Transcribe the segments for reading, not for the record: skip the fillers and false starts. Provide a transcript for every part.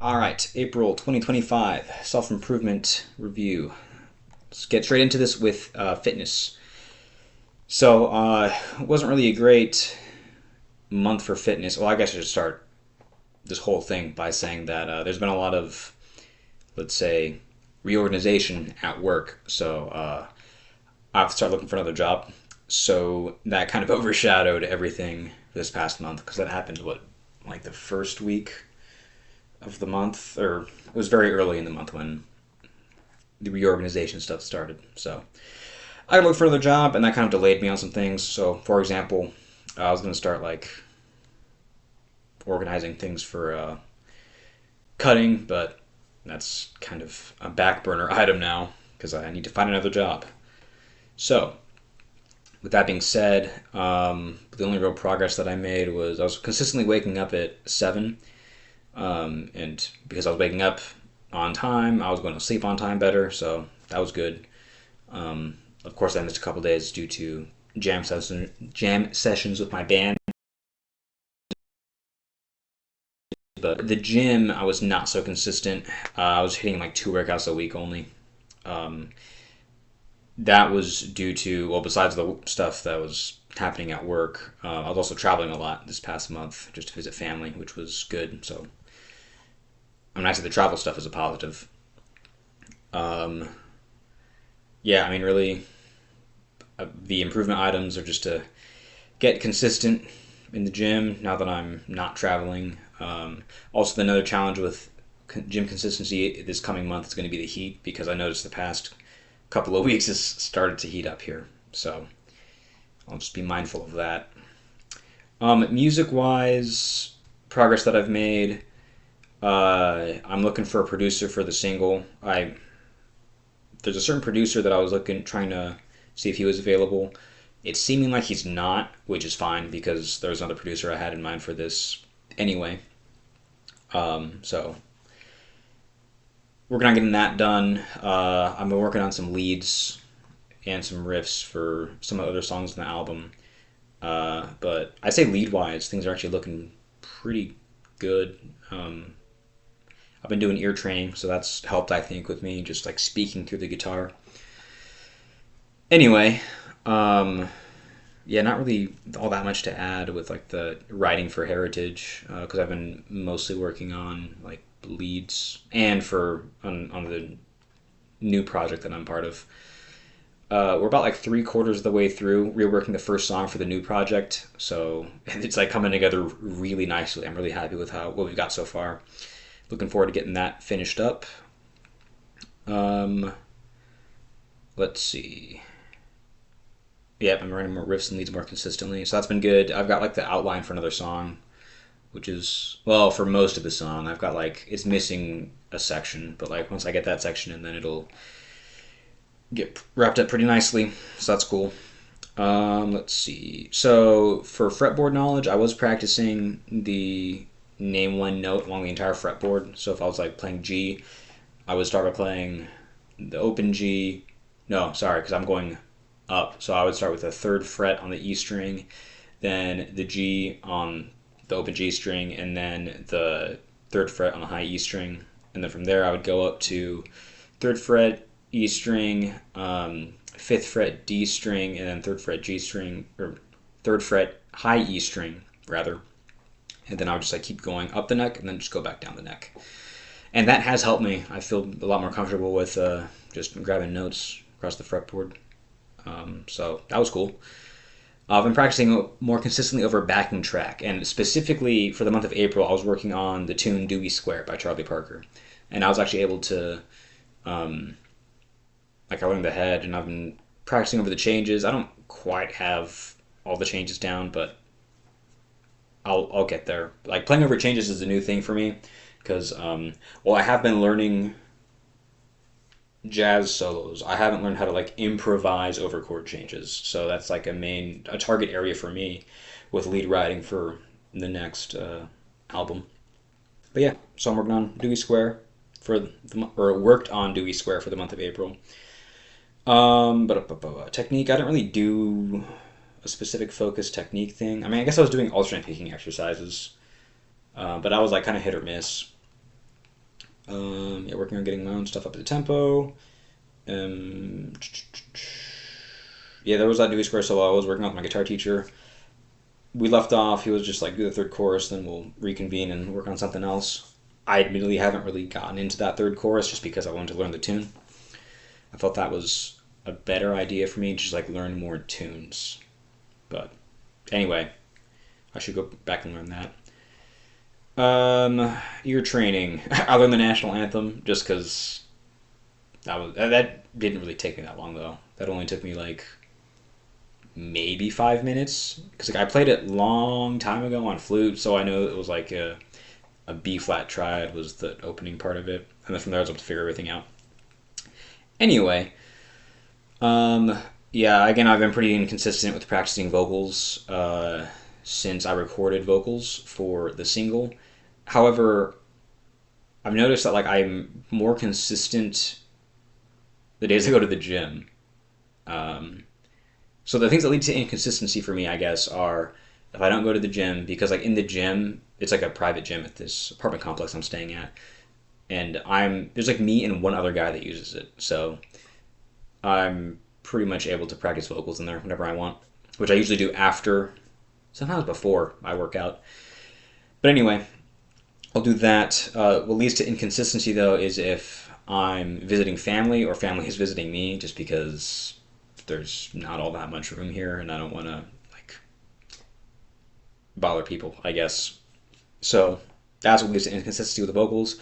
All right, April 2025, self improvement review. Let's get straight into this with fitness. It wasn't really a great month for fitness. Well, I guess I should start this whole thing by saying that there's been a lot of, let's say, reorganization at work. I have to start looking for another job. So that kind of overshadowed everything this past month because that happened, like the first week of the month, or it was very early in the month when the reorganization stuff started. So I looked for another job, and that kind of delayed me on some things. So, for example, I was going to start like organizing things for cutting, but that's kind of a back burner item now because I need to find another job. So, with that being said, the only real progress that I made was I was consistently waking up at 7. And because I was waking up on time, I was going to sleep on time better, so that was good. Of course, I missed a couple days due to jam sessions with my band. But the gym, I was not so consistent. I was hitting like 2 workouts a week only. Um, that was due to, well, besides the stuff that was happening at work, I was also traveling a lot this past month just to visit family, which was good. So, I mean, I say the travel stuff is a positive. Um, yeah, I mean, really, the improvement items are just to get consistent in the gym now that I'm not traveling. Also, another challenge with gym consistency this coming month is going to be the heat because I noticed the past couple of weeks has started to heat up here. So I'll just be mindful of that. Music wise, progress that I've made. I'm looking for a producer for the single. There's a certain producer that I was trying to see if he was available. It's seeming like he's not, which is fine because there was another producer I had in mind for this anyway. So working on getting that done. I've been working on some leads and some riffs for some other songs in the album. But I say lead wise, things are actually looking pretty good. I've been doing ear training, so that's helped, I think, with me just like speaking through the guitar. Anyway, um, yeah, not really all that much to add with like the writing for Heritage because I've been mostly working on like leads and on the new project that I'm part of. We're about like 3/4 of the way through reworking the first song for the new project, so it's like coming together really nicely. I'm really happy with how what we've got so far. Looking forward to getting that finished up. Um, let's see. Yep, I'm writing more riffs and leads more consistently, so that's been good. I've got like the outline for another song, which is well for most of the song. I've got like it's missing a section, but like once I get that section in, then it'll get wrapped up pretty nicely. So that's cool. Let's see. So for fretboard knowledge, I was practicing the name one note along the entire fretboard. So if I was like playing G, I would start by playing the open G. No, sorry, because I'm going up. So I would start with the third fret on the E string, then the G on the open G string, and then the third fret on the high E string. And then from there, I would go up to third fret E string, fifth fret D string, and then third fret G string, or third fret high E string, rather. And then I would just like keep going up the neck and then just go back down the neck. And that has helped me. I feel a lot more comfortable with just grabbing notes across the fretboard. So that was cool. I've been practicing more consistently over backing track, and specifically for the month of April, I was working on the tune "Dewey Square" by Charlie Parker, and I was actually able to, um, like, I learned the head, and I've been practicing over the changes. I don't quite have all the changes down, but I'll get there. Like playing over changes is a new thing for me because well, I have been learning jazz solos. I haven't learned how to like improvise over chord changes. So that's like a target area for me with lead writing for the next album. But yeah, so I'm working on Dewey Square or worked on Dewey Square for the month of April. But technique, I didn't really do a specific focus technique thing. I mean, I guess I was doing alternate picking exercises, but I was like kind of hit or miss. Yeah, working on getting my own stuff up at the tempo. Um, yeah, there was that Dewey Square solo. I was working on with my guitar teacher. We left off. He was just like, do the third chorus, then we'll reconvene and work on something else. I admittedly haven't really gotten into that third chorus just because I wanted to learn the tune. I felt that was a better idea for me, just like learn more tunes. But anyway, I should go back and learn that. Ear training. I learned the national anthem just because that didn't really take me that long though. That only took me like maybe 5 minutes because like I played it long time ago on flute, so I know it was like a B flat triad was the opening part of it, and then from there I was able to figure everything out. Anyway, um, yeah, again I've been pretty inconsistent with practicing vocals since I recorded vocals for the single. However, I've noticed that like I'm more consistent the days I go to the gym. Um, so the things that lead to inconsistency for me, I guess, are if I don't go to the gym because like in the gym, it's like a private gym at this apartment complex I'm staying at, and I'm there's like me and one other guy that uses it. So I'm pretty much able to practice vocals in there whenever I want, which I usually do after, sometimes before I work out. But anyway, I'll do that. What leads to inconsistency though is if I'm visiting family or family is visiting me, just because there's not all that much room here, and I don't want to like bother people, I guess. So that's what leads to inconsistency with the vocals.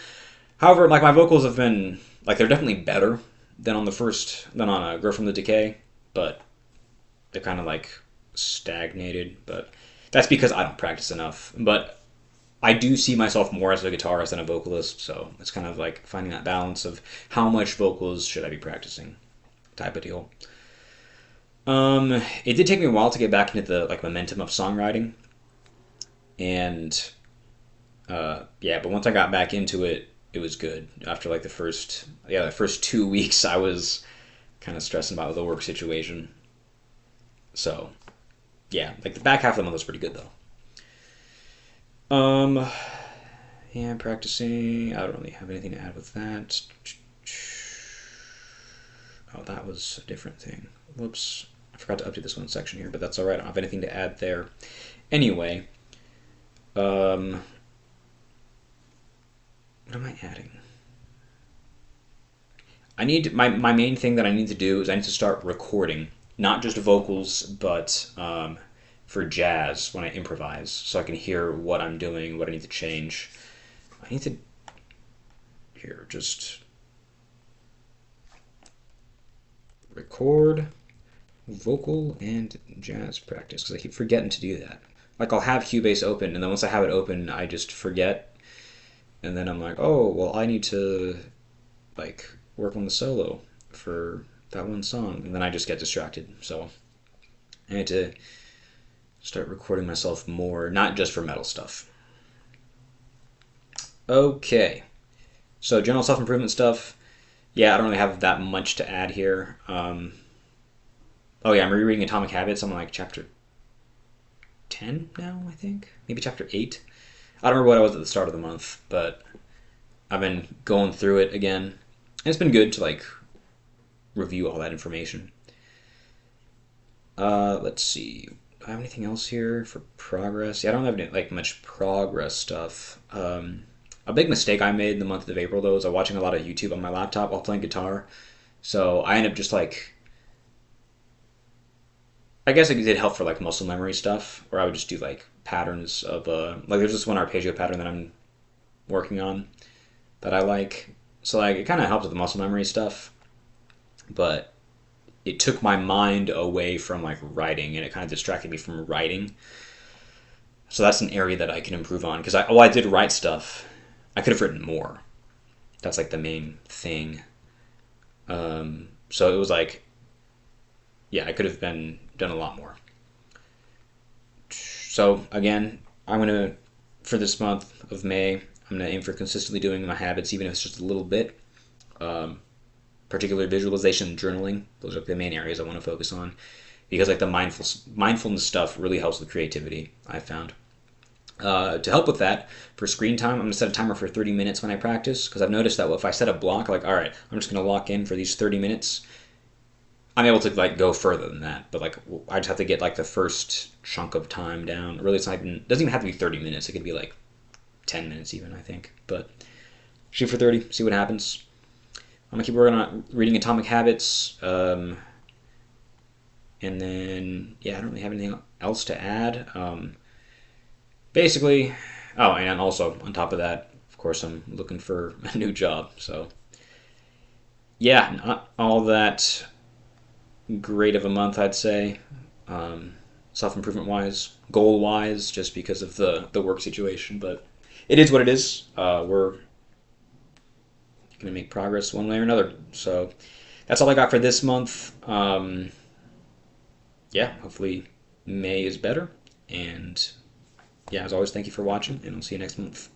However, like my vocals have been like they're definitely better than on a Grow from the Decay, but they're kind of like stagnated. But that's because I don't practice enough. But I do see myself more as a guitarist than a vocalist, so it's kind of like finding that balance of how much vocals should I be practicing, type of deal. It did take me a while to get back into the like momentum of songwriting, and yeah, but once I got back into it, it was good. After like the first 2 weeks, I was kind of stressing about the work situation. So yeah, like the back half of the month was pretty good though. Um, yeah, I'm practicing. I don't really have anything to add with that. Oh, that was a different thing. Whoops. I forgot to update this one section here, but that's all right. I don't have anything to add there. Anyway, um, what am I adding? My main thing that I need to do is I need to start recording, not just vocals, but for jazz when I improvise, so I can hear what I'm doing, what I need to change. I need to here just record vocal and jazz practice because I keep forgetting to do that. Like I'll have Cubase open, and then once I have it open, I just forget, and then I'm like, oh well, I need to like work on the solo for that one song, and then I just get distracted. So I need to start recording myself more, not just for metal stuff. Okay, so general self improvement stuff. Yeah, I don't really have that much to add here. Oh yeah, I'm rereading Atomic Habits. I'm on like chapter 10 now, I think. Maybe chapter 8. I don't remember what I was at the start of the month, but I've been going through it again. And it's been good to like review all that information. Let's see. Do I have anything else here for progress? Yeah, I don't have any, like much progress stuff. A big mistake I made in the month of April though is I was watching a lot of YouTube on my laptop while playing guitar. So I ended up just like I guess it did help for like muscle memory stuff, where I would just do like patterns of like there's this one arpeggio pattern that I'm working on that I like. So like it kind of helps with the muscle memory stuff, but it took my mind away from like writing, and it kind of distracted me from writing. So that's an area that I can improve on because I did write stuff. I could have written more. That's like the main thing. So it was like yeah, I could have been done a lot more. So again, I'm gonna for this month of May, I'm gonna aim for consistently doing my habits, even if it's just a little bit. Um, Particular visualization and journaling; those are the main areas I want to focus on, because like the mindfulness stuff really helps with creativity. I found. To help with that, for screen time, I'm going to set a timer for 30 minutes when I practice, because I've noticed that if I set a block, like, all right, I'm just going to lock in for these 30 minutes, I'm able to like go further than that. But like, I just have to get like the first chunk of time down. Really, it's not even, it doesn't even have to be 30 minutes. It could be like 10 minutes even, I think. But shoot for 30, see what happens. I'm going to keep working on reading Atomic Habits. And then, yeah, I don't really have anything else to add. Basically, oh, and also on top of that, of course, I'm looking for a new job. So, yeah, not all that great of a month, I'd say. Self improvement wise, goal wise, just because of the work situation. But it is what it is. We're going to make progress one way or another. So that's all I got for this month. Yeah, hopefully May is better. And yeah, as always, thank you for watching, and I'll see you next month.